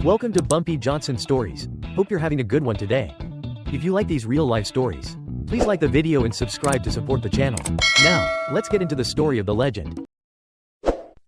Welcome to Bumpy Johnson Stories. Hope you're having a good one today. If you like these real-life stories, please like the video and subscribe to support the channel. Now, let's get into the story of the legend.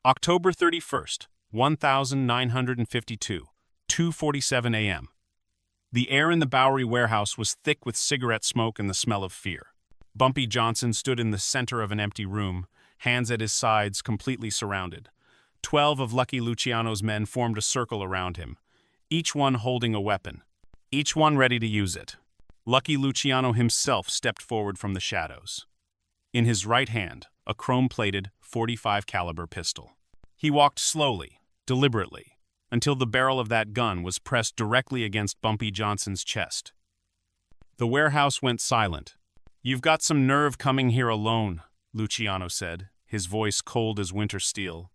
October 31st, 1952, 2:47 a.m. The air in the Bowery warehouse was thick with cigarette smoke and the smell of fear. Bumpy Johnson stood in the center of an empty room, hands at his sides, completely surrounded. 12 of Lucky Luciano's men formed a circle around him, each one holding a weapon, each one ready to use it. Lucky Luciano himself stepped forward from the shadows. In his right hand, a chrome-plated .45 caliber pistol. He walked slowly, deliberately, until the barrel of that gun was pressed directly against Bumpy Johnson's chest. The warehouse went silent. "You've got some nerve coming here alone," Luciano said, his voice cold as winter steel.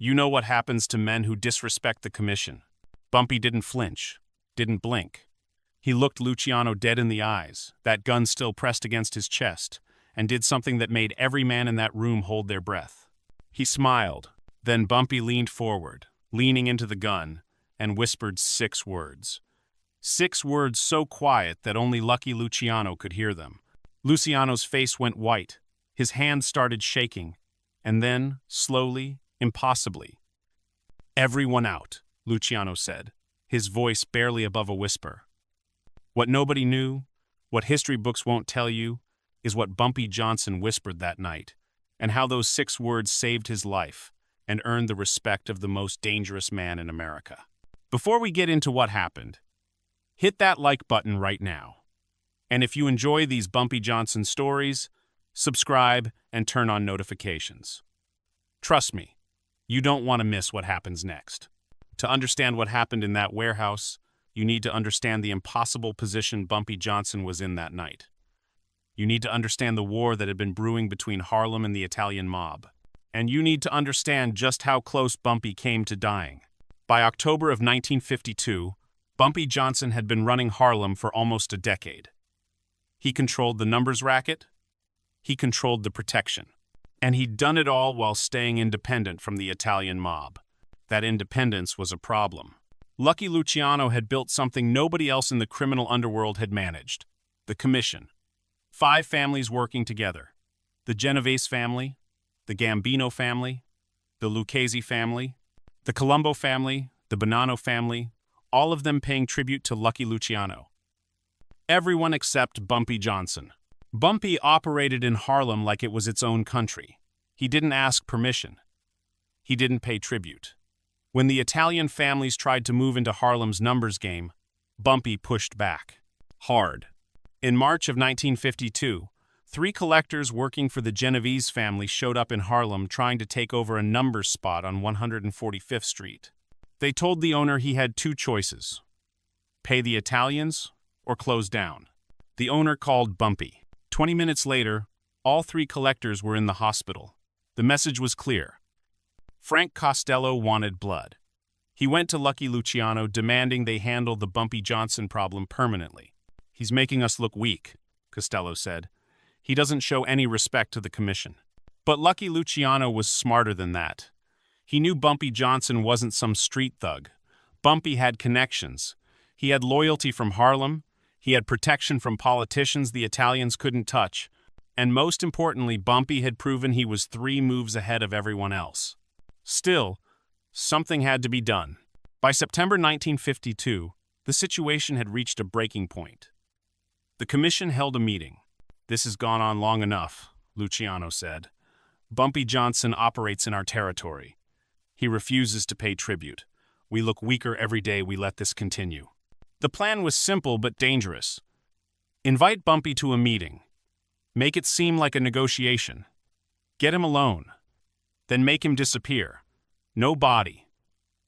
"You know what happens to men who disrespect the commission." Bumpy didn't flinch, didn't blink. He looked Luciano dead in the eyes, that gun still pressed against his chest, and did something that made every man in that room hold their breath. He smiled. Then Bumpy leaned forward, leaning into the gun, and whispered 6 words. 6 words so quiet that only Lucky Luciano could hear them. Luciano's face went white, his hands started shaking, and then, slowly, impossibly, "Everyone out," Luciano said, his voice barely above a whisper. What nobody knew, what history books won't tell you, is what Bumpy Johnson whispered that night, and how those 6 words saved his life and earned the respect of the most dangerous man in America. Before we get into what happened, hit that like button right now. And if you enjoy these Bumpy Johnson stories, subscribe and turn on notifications. Trust me, you don't want to miss what happens next. To understand what happened in that warehouse, you need to understand the impossible position Bumpy Johnson was in that night. You need to understand the war that had been brewing between Harlem and the Italian mob. And you need to understand just how close Bumpy came to dying. By October of 1952, Bumpy Johnson had been running Harlem for almost a decade. He controlled the numbers racket. He controlled the protection. And he'd done it all while staying independent from the Italian mob. That independence was a problem. Lucky Luciano had built something nobody else in the criminal underworld had managed: the commission. 5 families working together: the Genovese family, the Gambino family, the Lucchese family, the Colombo family, the Bonanno family, all of them paying tribute to Lucky Luciano. Everyone except Bumpy Johnson. Bumpy operated in Harlem like it was its own country. He didn't ask permission. He didn't pay tribute. When the Italian families tried to move into Harlem's numbers game, Bumpy pushed back. Hard. In March of 1952, 3 collectors working for the Genovese family showed up in Harlem trying to take over a numbers spot on 145th Street. They told the owner he had 2 choices: pay the Italians or close down. The owner called Bumpy. 20 minutes later, all 3 collectors were in the hospital. The message was clear. Frank Costello wanted blood. He went to Lucky Luciano demanding they handle the Bumpy Johnson problem permanently. "He's making us look weak," Costello said. "He doesn't show any respect to the commission." But Lucky Luciano was smarter than that. He knew Bumpy Johnson wasn't some street thug. Bumpy had connections. He had loyalty from Harlem. He had protection from politicians the Italians couldn't touch. And most importantly, Bumpy had proven he was 3 moves ahead of everyone else. Still, something had to be done. By September 1952, the situation had reached a breaking point. The commission held a meeting. "This has gone on long enough," Luciano said. "Bumpy Johnson operates in our territory. He refuses to pay tribute. We look weaker every day we let this continue." The plan was simple but dangerous. Invite Bumpy to a meeting. Make it seem like a negotiation. Get him alone. Then make him disappear. No body.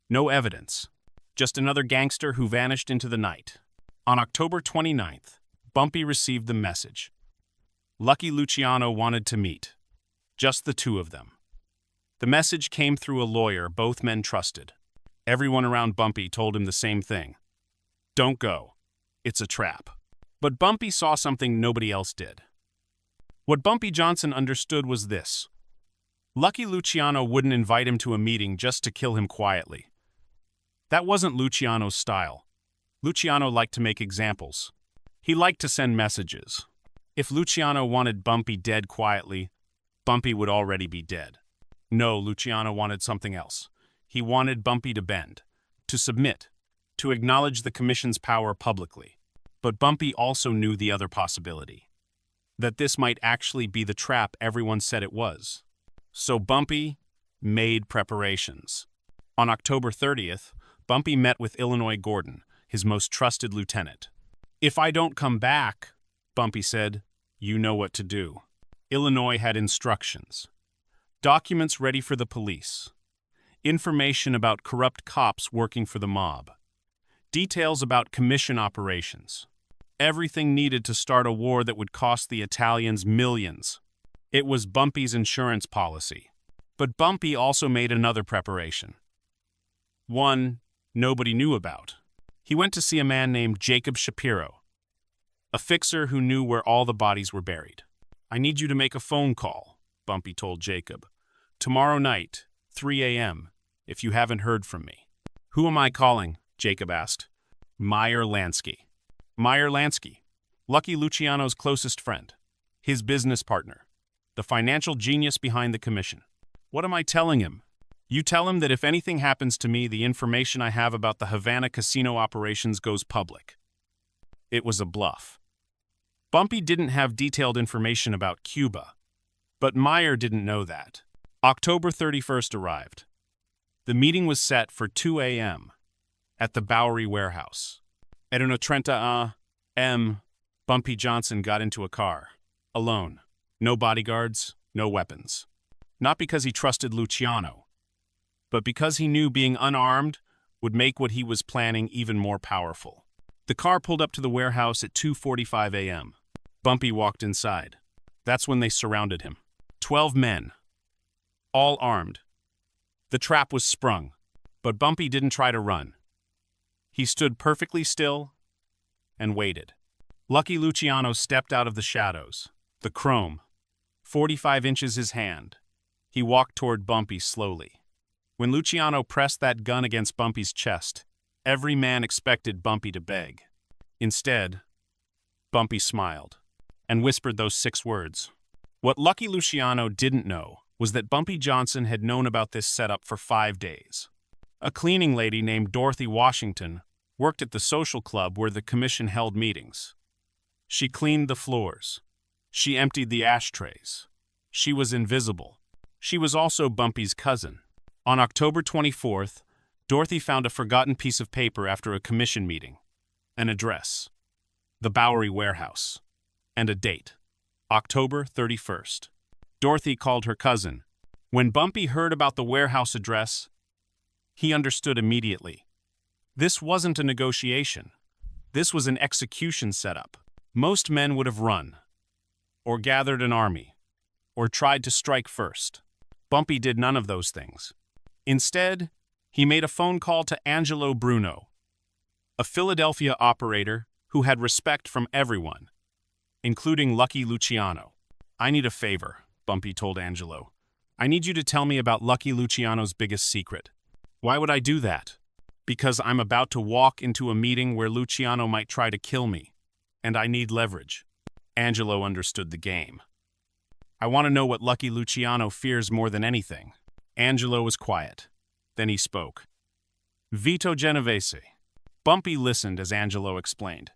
No evidence. Just another gangster who vanished into the night. On October 29th, Bumpy received the message. Lucky Luciano wanted to meet. Just the 2 of them. The message came through a lawyer both men trusted. Everyone around Bumpy told him the same thing. "Don't go. It's a trap." But Bumpy saw something nobody else did. What Bumpy Johnson understood was this: Lucky Luciano wouldn't invite him to a meeting just to kill him quietly. That wasn't Luciano's style. Luciano liked to make examples. He liked to send messages. If Luciano wanted Bumpy dead quietly, Bumpy would already be dead. No, Luciano wanted something else. He wanted Bumpy to bend, to submit, to acknowledge the commission's power publicly. But Bumpy also knew the other possibility, that this might actually be the trap everyone said it was. So Bumpy made preparations. On October 30th, Bumpy met with Illinois Gordon, his most trusted lieutenant. "If I don't come back," Bumpy said, "you know what to do." Illinois had instructions. Documents ready for the police. Information about corrupt cops working for the mob. Details about commission operations. Everything needed to start a war that would cost the Italians millions. It was Bumpy's insurance policy. But Bumpy also made another preparation. One nobody knew about. He went to see a man named Jacob Shapiro, a fixer who knew where all the bodies were buried. "I need you to make a phone call," Bumpy told Jacob. "Tomorrow night, 3 a.m., if you haven't heard from me." "Who am I calling?" Jacob asked. "Meyer Lansky." Meyer Lansky, Lucky Luciano's closest friend, his business partner, the financial genius behind the commission. "What am I telling him?" "You tell him that if anything happens to me, the information I have about the Havana casino operations goes public." It was a bluff. Bumpy didn't have detailed information about Cuba, but Meyer didn't know that. October 31st arrived. The meeting was set for 2 a.m. at the Bowery warehouse. At 1:30 a.m., Bumpy Johnson got into a car, alone. No bodyguards, no weapons. Not because he trusted Luciano, but because he knew being unarmed would make what he was planning even more powerful. The car pulled up to the warehouse at 2:45 a.m. Bumpy walked inside. That's when they surrounded him. 12 men, all armed. The trap was sprung, but Bumpy didn't try to run. He stood perfectly still and waited. Lucky Luciano stepped out of the shadows, the chrome, 45 inches his hand. He walked toward Bumpy slowly. When Luciano pressed that gun against Bumpy's chest, every man expected Bumpy to beg. Instead, Bumpy smiled and whispered those 6 words. What Lucky Luciano didn't know was that Bumpy Johnson had known about this setup for 5 days. A cleaning lady named Dorothy Washington worked at the social club where the commission held meetings. She cleaned the floors. She emptied the ashtrays. She was invisible. She was also Bumpy's cousin. On October 24th, Dorothy found a forgotten piece of paper after a commission meeting. An address, the Bowery warehouse, and a date, October 31st. Dorothy called her cousin. When Bumpy heard about the warehouse address, he understood immediately. This wasn't a negotiation. This was an execution setup. Most men would have run, or gathered an army, or tried to strike first. Bumpy did none of those things. Instead, he made a phone call to Angelo Bruno, a Philadelphia operator who had respect from everyone, including Lucky Luciano. "I need a favor," Bumpy told Angelo. "I need you to tell me about Lucky Luciano's biggest secret." "Why would I do that?" "Because I'm about to walk into a meeting where Luciano might try to kill me, and I need leverage." Angelo understood the game. "I want to know what Lucky Luciano fears more than anything." Angelo was quiet. Then he spoke. "Vito Genovese." Bumpy listened as Angelo explained.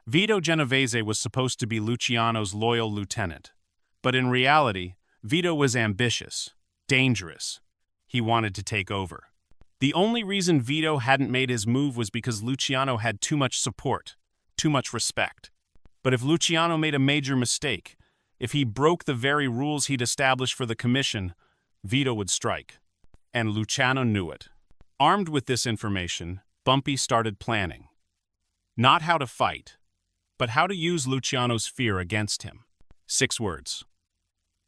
Vito Genovese was supposed to be Luciano's loyal lieutenant, but in reality, Vito was ambitious, dangerous. He wanted to take over. The only reason Vito hadn't made his move was because Luciano had too much support, too much respect. But if Luciano made a major mistake, if he broke the very rules he'd established for the commission, Vito would strike. And Luciano knew it. Armed with this information, Bumpy started planning. Not how to fight, but how to use Luciano's fear against him. 6 words.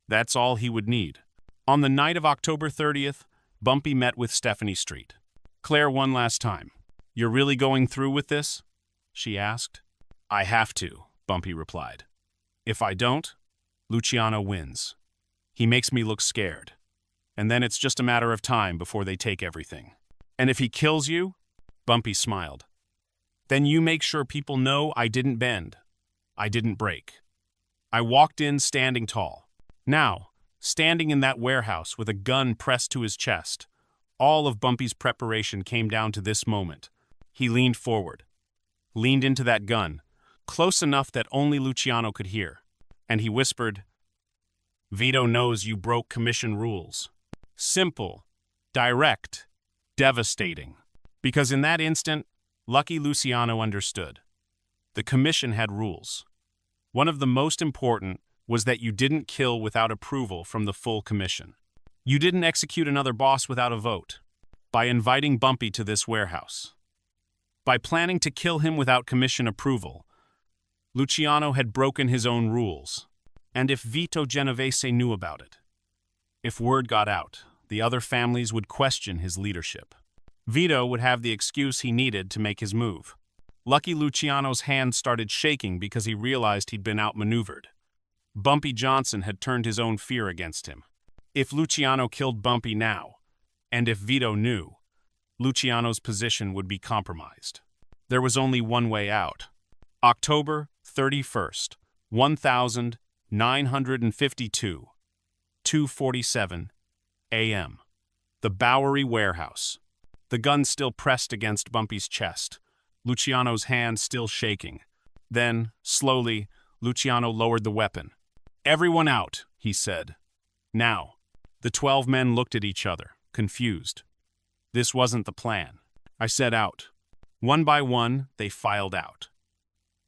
That's all he would need. On the night of October 30th, Bumpy met with Stephanie Street. "Claire, one last time. You're really going through with this?" she asked. "I have to," Bumpy replied. "If I don't, Luciano wins. He makes me look scared. And then it's just a matter of time before they take everything. And if he kills you, Bumpy smiled. Then you make sure people know I didn't bend. I didn't break. I walked in standing tall. Now, standing in that warehouse with a gun pressed to his chest, all of Bumpy's preparation came down to this moment. He leaned forward, leaned into that gun, close enough that only Luciano could hear, and he whispered, "Vito knows you broke commission rules. Simple, direct, devastating." Because in that instant, Lucky Luciano understood. The commission had rules. One of the most important was that you didn't kill without approval from the full commission. You didn't execute another boss without a vote. By inviting Bumpy to this warehouse, by planning to kill him without commission approval, Luciano had broken his own rules. And if Vito Genovese knew about it, if word got out, the other families would question his leadership. Vito would have the excuse he needed to make his move. Lucky Luciano's hands started shaking because he realized he'd been outmaneuvered. Bumpy Johnson had turned his own fear against him. If Luciano killed Bumpy now, and if Vito knew, Luciano's position would be compromised. There was only one way out. October 31st, 1952, 2:47 a.m. The Bowery Warehouse. The gun still pressed against Bumpy's chest, Luciano's hand still shaking. Then, slowly, Luciano lowered the weapon. "Everyone out," he said. "Now." The 12 men looked at each other, confused. This wasn't the plan. I said out. One by one, they filed out.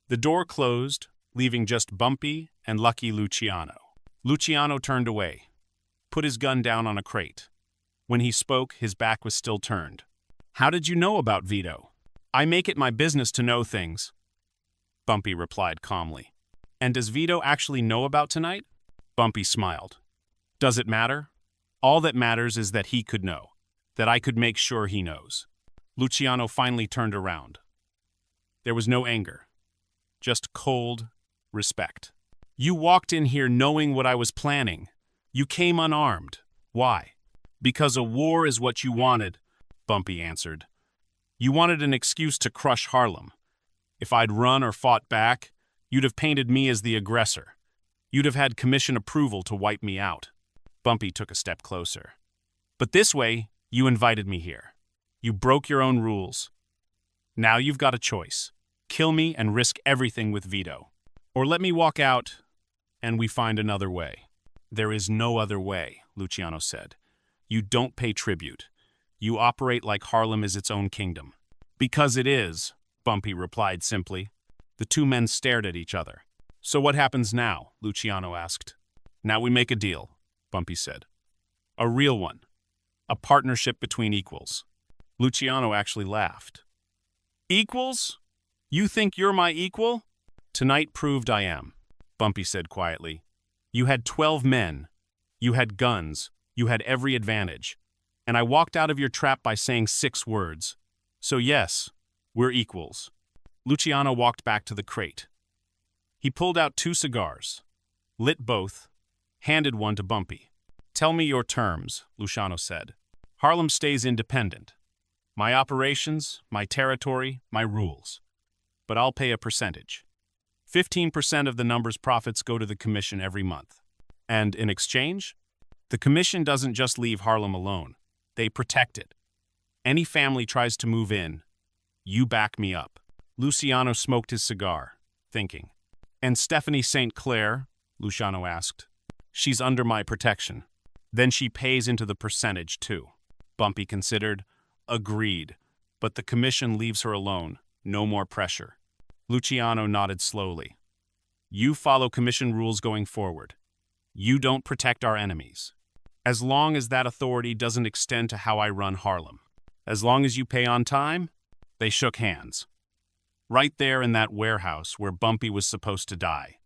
The door closed, leaving just Bumpy and Lucky Luciano. Luciano turned away, put his gun down on a crate. When he spoke, his back was still turned. "How did you know about Vito?" "I make it my business to know things," Bumpy replied calmly. "And does Vito actually know about tonight?" Bumpy smiled. "Does it matter? All that matters is that he could know, that I could make sure he knows." Luciano finally turned around. There was no anger, just cold respect. "You walked in here knowing what I was planning. You came unarmed. Why?" "Because a war is what you wanted," Bumpy answered. "You wanted an excuse to crush Harlem. If I'd run or fought back, you'd have painted me as the aggressor. You'd have had commission approval to wipe me out." Bumpy took a step closer. "But this way, you invited me here. You broke your own rules. Now you've got a choice. Kill me and risk everything with Vito. Or let me walk out and we find another way." "There is no other way," Luciano said. "You don't pay tribute. You operate like Harlem is its own kingdom." "Because it is," Bumpy replied simply. The two men stared at each other. "So what happens now?" Luciano asked. "Now we make a deal," Bumpy said. "A real one. A partnership between equals." Luciano actually laughed. "Equals? You think you're my equal?" "Tonight proved I am," Bumpy said quietly. "You had 12 men. You had guns. You had every advantage. And I walked out of your trap by saying 6 words. So yes, we're equals." Luciano walked back to the crate. He pulled out 2 cigars, lit both, handed one to Bumpy. "Tell me your terms," Luciano said. "Harlem stays independent. My operations, my territory, my rules. But I'll pay a percentage. 15% of the number's profits go to the commission every month. And in exchange, the commission doesn't just leave Harlem alone. They protect it. Any family tries to move in, you back me up." Luciano smoked his cigar, thinking. "And Stephanie St. Clair?" Luciano asked. "She's under my protection. Then she pays into the percentage, too." Bumpy considered. "Agreed. But the commission leaves her alone. No more pressure." Luciano nodded slowly. "You follow commission rules going forward. You don't protect our enemies. As long as that authority doesn't extend to how I run Harlem. As long as you pay on time." They shook hands. Right there in that warehouse where Bumpy was supposed to die.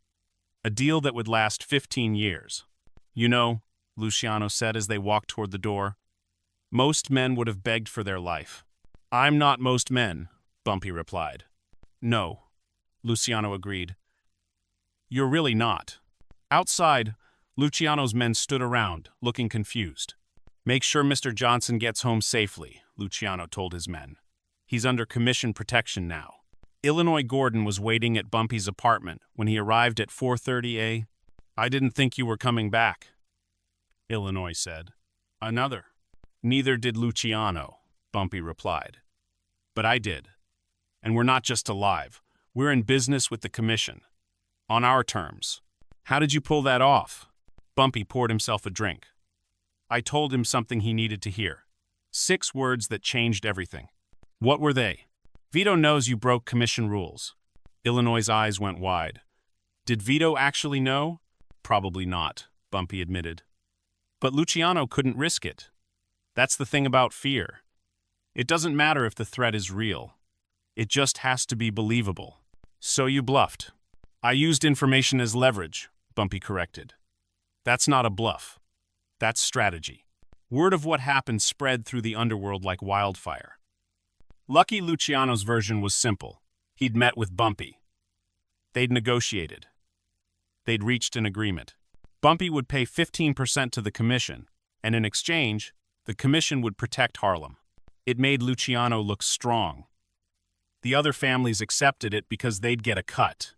A deal that would last 15 years. "You know," Luciano said as they walked toward the door, "most men would have begged for their life." "I'm not most men," Bumpy replied. "No," Luciano agreed. "You're really not." Outside, Luciano's men stood around, looking confused. "Make sure Mr. Johnson gets home safely," Luciano told his men. He's under commission protection now. Illinois Gordon was waiting at Bumpy's apartment when he arrived at 4:30 a.m. "I didn't think you were coming back," Illinois said. "Another." "Neither did Luciano," Bumpy replied. "But I did. And we're not just alive. We're in business with the commission. On our terms." "How did you pull that off?" Bumpy poured himself a drink. "I told him something he needed to hear. 6 words that changed everything." "What were they?" "Vito knows you broke commission rules." Illinois' eyes went wide. "Did Vito actually know?" "Probably not," Bumpy admitted. "But Luciano couldn't risk it. That's the thing about fear. It doesn't matter if the threat is real. It just has to be believable." "So you bluffed." "I used information as leverage," Bumpy corrected. "That's not a bluff. That's strategy." Word of what happened spread through the underworld like wildfire. Lucky Luciano's version was simple. He'd met with Bumpy. They'd negotiated. They'd reached an agreement. Bumpy would pay 15% to the commission, and in exchange, the commission would protect Harlem. It made Luciano look strong. The other families accepted it because they'd get a cut.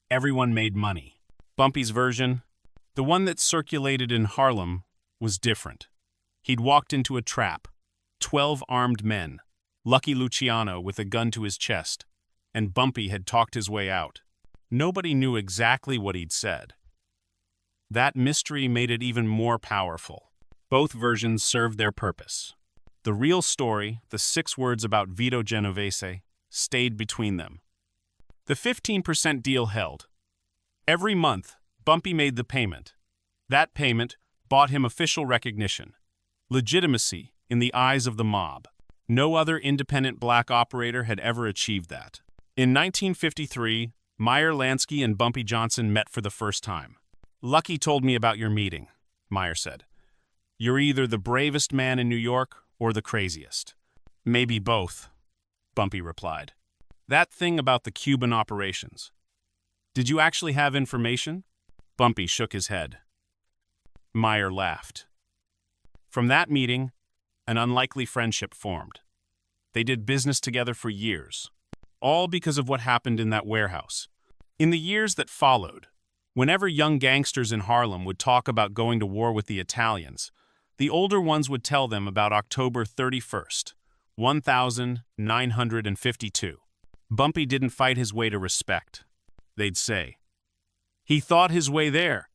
Everyone made money. Bumpy's version, the one that circulated in Harlem, was different. He'd walked into a trap. 12 armed men. Lucky Luciano with a gun to his chest, and Bumpy had talked his way out. Nobody knew exactly what he'd said. That mystery made it even more powerful. Both versions served their purpose. The real story, the 6 words about Vito Genovese, stayed between them. The 15% deal held. Every month, Bumpy made the payment. That payment bought him official recognition, legitimacy in the eyes of the mob. No other independent black operator had ever achieved that. In 1953, Meyer Lansky and Bumpy Johnson met for the first time. "Lucky told me about your meeting," Meyer said. "You're either the bravest man in New York or the craziest." "Maybe both," Bumpy replied. "That thing about the Cuban operations. Did you actually have information?" Bumpy shook his head. Meyer laughed. From that meeting, an unlikely friendship formed. They did business together for years, all because of what happened in that warehouse. In the years that followed, whenever young gangsters in Harlem would talk about going to war with the Italians, the older ones would tell them about October 31st, 1952. Bumpy didn't fight his way to respect. They'd say, "He thought his way there.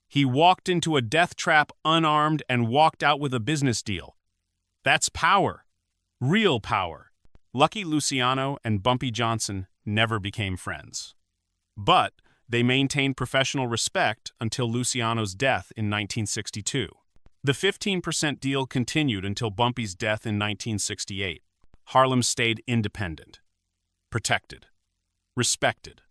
He walked into a death trap unarmed and walked out with a business deal. That's power. Real power." Lucky Luciano and Bumpy Johnson never became friends. But they maintained professional respect until Luciano's death in 1962. The 15% deal continued until Bumpy's death in 1968. Harlem stayed independent, protected, respected,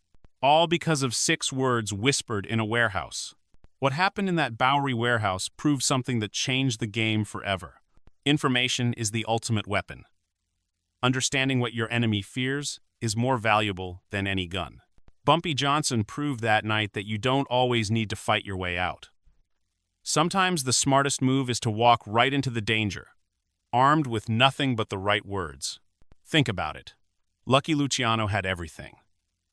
all because of 6 words whispered in a warehouse. What happened in that Bowery warehouse proved something that changed the game forever. Information is the ultimate weapon. Understanding what your enemy fears is more valuable than any gun. Bumpy Johnson proved that night that you don't always need to fight your way out. Sometimes the smartest move is to walk right into the danger, armed with nothing but the right words. Think about it. Lucky Luciano had everything.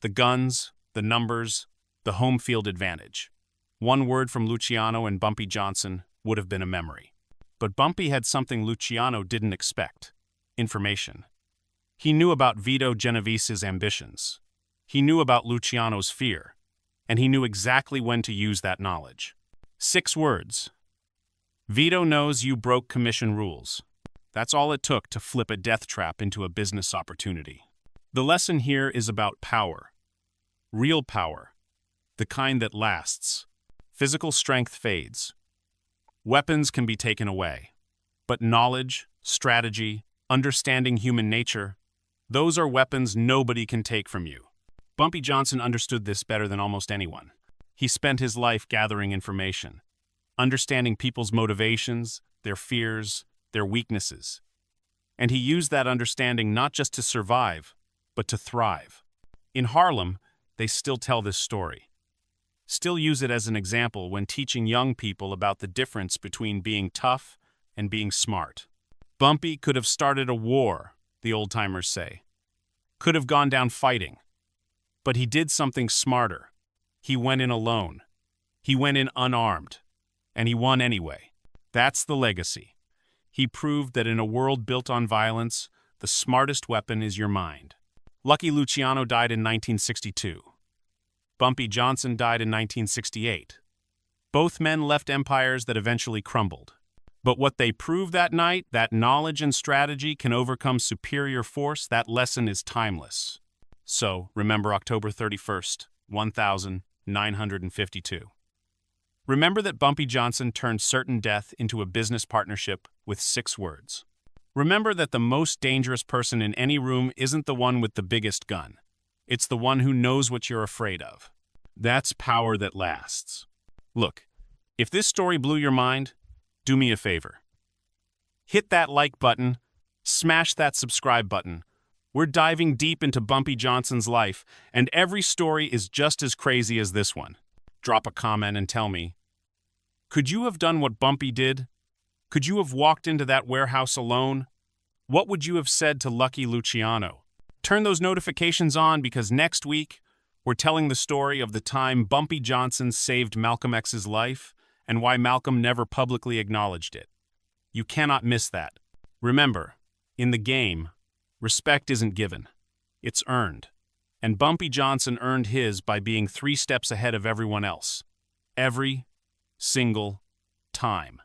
The guns, the numbers, the home field advantage. One word from Luciano and Bumpy Johnson would have been a memory. But Bumpy had something Luciano didn't expect: information. He knew about Vito Genovese's ambitions. He knew about Luciano's fear, and he knew exactly when to use that knowledge. 6 words. Vito knows you broke commission rules. That's all it took to flip a death trap into a business opportunity. The lesson here is about power. Real power. The kind that lasts. Physical strength fades. Weapons can be taken away. But knowledge, strategy, understanding human nature, those are weapons nobody can take from you. Bumpy Johnson understood this better than almost anyone. He spent his life gathering information, understanding people's motivations, their fears, their weaknesses. And he used that understanding not just to survive, but to thrive. In Harlem, they still tell this story. Still use it as an example when teaching young people about the difference between being tough and being smart. Bumpy could have started a war, the old-timers say. Could have gone down fighting. But he did something smarter. He went in alone. He went in unarmed. And he won anyway. That's the legacy. He proved that in a world built on violence, the smartest weapon is your mind. Lucky Luciano died in 1962. Bumpy Johnson died in 1968. Both men left empires that eventually crumbled. But what they proved that night, that knowledge and strategy can overcome superior force, that lesson is timeless. So, remember October 31st, 1952. Remember that Bumpy Johnson turned certain death into a business partnership with 6 words. Remember that the most dangerous person in any room isn't the one with the biggest gun. It's the one who knows what you're afraid of. That's power that lasts. Look, if this story blew your mind, do me a favor. Hit that like button, smash that subscribe button. We're diving deep into Bumpy Johnson's life, and every story is just as crazy as this one. Drop a comment and tell me, could you have done what Bumpy did? Could you have walked into that warehouse alone? What would you have said to Lucky Luciano? Turn those notifications on because next week, we're telling the story of the time Bumpy Johnson saved Malcolm X's life and why Malcolm never publicly acknowledged it. You cannot miss that. Remember, in the game, respect isn't given. It's earned. And Bumpy Johnson earned his by being 3 steps ahead of everyone else. Every single time.